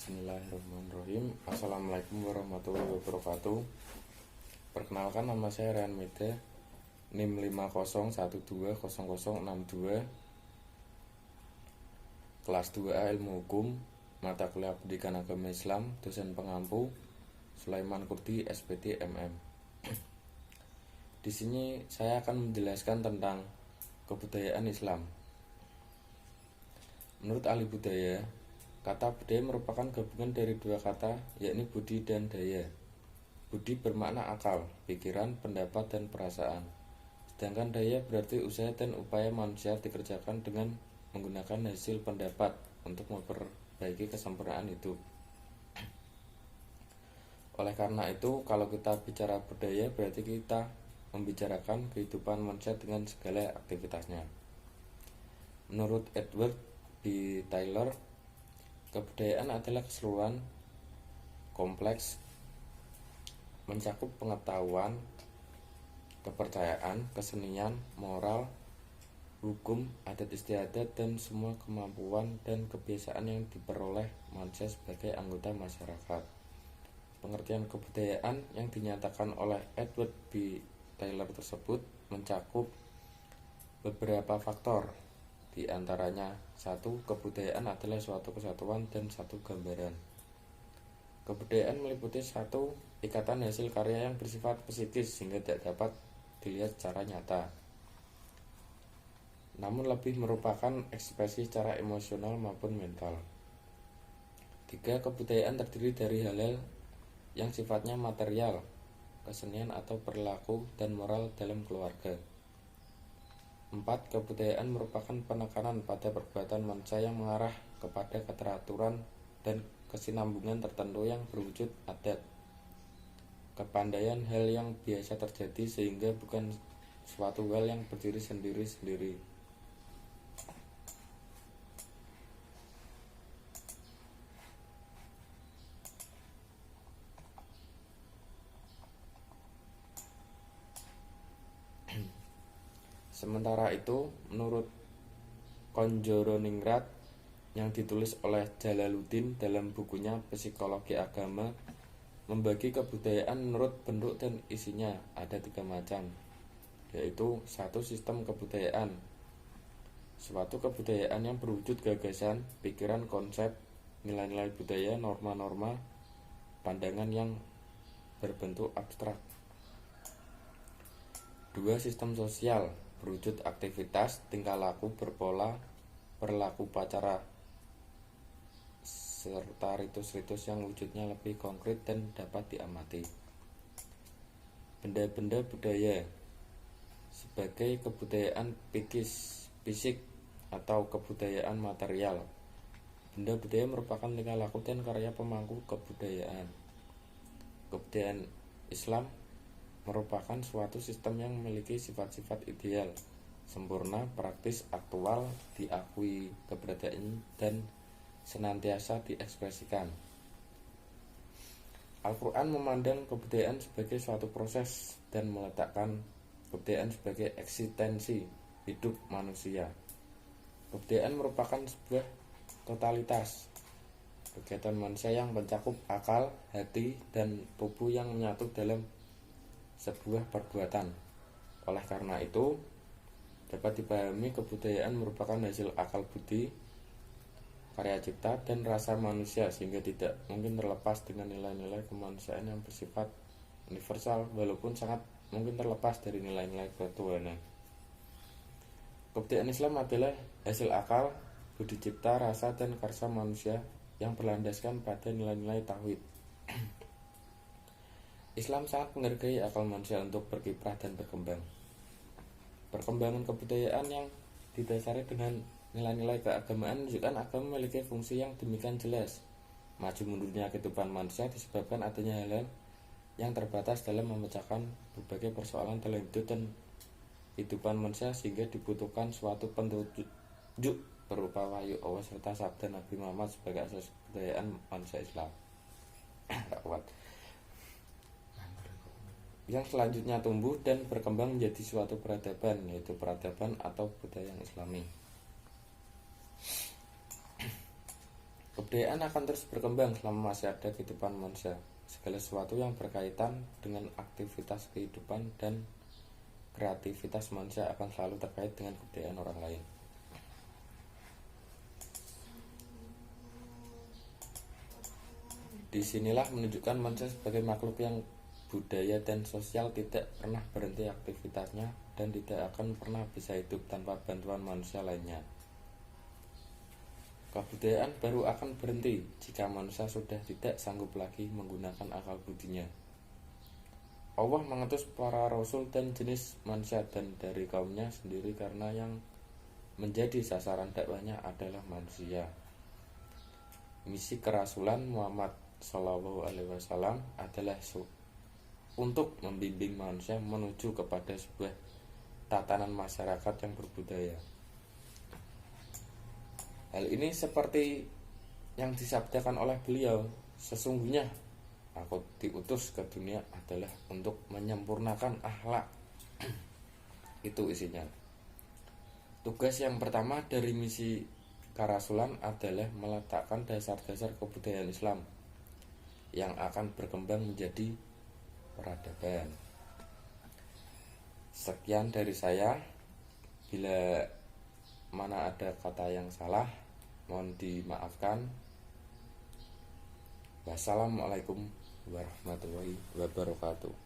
Bismillahirrahmanirrahim. Assalamualaikum warahmatullahi wabarakatuh. Perkenalkan, nama saya Rian Meda, NIM 50120062, kelas 2A Ilmu Hukum, mata kuliah Pendidikan Agama Islam, dosen pengampu Sulaiman Kurdi, SPT MM. Di sini saya akan menjelaskan tentang kebudayaan Islam. Menurut ahli budaya, kata budaya merupakan gabungan dari dua kata, yakni budi dan daya. Budi bermakna akal, pikiran, pendapat, dan perasaan. Sedangkan daya berarti usaha dan upaya manusia dikerjakan dengan menggunakan hasil pendapat untuk memperbaiki kesempurnaan hidup. Oleh karena itu, kalau kita bicara budaya, berarti kita membicarakan kehidupan manusia dengan segala aktivitasnya. Menurut Edward B. Taylor, kebudayaan adalah keseluruhan kompleks mencakup pengetahuan, kepercayaan, kesenian, moral, hukum, adat istiadat, dan semua kemampuan dan kebiasaan yang diperoleh manusia sebagai anggota masyarakat. Pengertian kebudayaan yang dinyatakan oleh Edward B. Taylor tersebut mencakup beberapa faktor. Di antaranya, 1. Kebudayaan adalah suatu kesatuan dan satu gambaran. Kebudayaan meliputi 1. Ikatan hasil karya yang bersifat psikis sehingga tidak dapat dilihat secara nyata, namun lebih merupakan ekspresi secara emosional maupun mental. 3. Kebudayaan terdiri dari hal-hal yang sifatnya material, kesenian atau perilaku dan moral dalam keluarga. 4. Kebudayaan merupakan penekanan pada perbuatan manusia yang mengarah kepada keteraturan dan kesinambungan tertentu yang berwujud adat. Kepandaian hal yang biasa terjadi sehingga bukan suatu hal yang berdiri sendiri-sendiri. Sementara itu, menurut Konjoroningrat yang ditulis oleh Jalaluddin dalam bukunya Psikologi Agama, membagi kebudayaan menurut bentuk dan isinya ada 3 macam, yaitu 1. Sistem kebudayaan, suatu kebudayaan yang berwujud gagasan, pikiran, konsep, nilai-nilai budaya, norma-norma, pandangan yang berbentuk abstrak. 2. Sistem sosial, berwujud aktivitas, tingkah laku, berpola, perilaku upacara, serta ritus-ritus yang wujudnya lebih konkret dan dapat diamati. Benda-benda budaya sebagai kebudayaan fisik atau kebudayaan material. Benda budaya merupakan tingkah laku dan karya pemangku kebudayaan. Kebudayaan Islam merupakan suatu sistem yang memiliki sifat-sifat ideal, sempurna, praktis, aktual, diakui keberadaan dan senantiasa diekspresikan. Al-Quran memandang kebudayaan sebagai suatu proses dan meletakkan kebudayaan sebagai eksistensi hidup manusia. Kebudayaan merupakan sebuah totalitas kegiatan manusia yang mencakup akal, hati, dan tubuh yang menyatu dalam sebuah perbuatan. Oleh karena itu, dapat dipahami kebudayaan merupakan hasil akal budi, karya cipta, dan rasa manusia sehingga tidak mungkin terlepas dengan nilai-nilai kemanusiaan yang bersifat universal, walaupun sangat mungkin terlepas dari nilai-nilai ketuhanan. Kebudayaan Islam adalah hasil akal, budi cipta, rasa, dan karsa manusia yang berlandaskan pada nilai-nilai tauhid. Islam sangat menghargai akal manusia untuk berkiprah dan berkembang. Perkembangan kebudayaan yang didasari dengan nilai-nilai keagamaan menunjukkan agama memiliki fungsi yang demikian jelas. Maju mundurnya kehidupan manusia disebabkan adanya hal-hal yang terbatas dalam memecahkan berbagai persoalan dalam hidup dan kehidupan manusia, sehingga dibutuhkan suatu petunjuk berupa wahyu Allah serta sabda Nabi Muhammad sebagai asas kebudayaan manusia Islam. Yang selanjutnya tumbuh dan berkembang menjadi suatu peradaban, yaitu peradaban atau budaya yang Islami. Kebudayaan akan terus berkembang selama masih ada kehidupan manusia. Segala sesuatu yang berkaitan dengan aktivitas kehidupan dan kreativitas manusia akan selalu terkait dengan kebudayaan orang lain. Disinilah menunjukkan manusia sebagai makhluk yang budaya dan sosial tidak pernah berhenti aktivitasnya dan tidak akan pernah bisa hidup tanpa bantuan manusia lainnya. Kebudayaan baru akan berhenti jika manusia sudah tidak sanggup lagi menggunakan akal budinya. Allah mengutus para rasul dan jenis manusia dan dari kaumnya sendiri karena yang menjadi sasaran dakwahnya adalah manusia. Misi kerasulan Muhammad SAW adalah untuk membimbing manusia menuju kepada sebuah tatanan masyarakat yang berbudaya. Hal ini seperti yang disabdakan oleh beliau, sesungguhnya aku diutus ke dunia adalah untuk menyempurnakan akhlak. Itu isinya. Tugas yang pertama dari misi kerasulan adalah meletakkan dasar-dasar kebudayaan Islam yang akan berkembang menjadi peradaban. Sekian dari saya. Bila mana ada kata yang salah, mohon dimaafkan. Wassalamualaikum warahmatullahi wabarakatuh.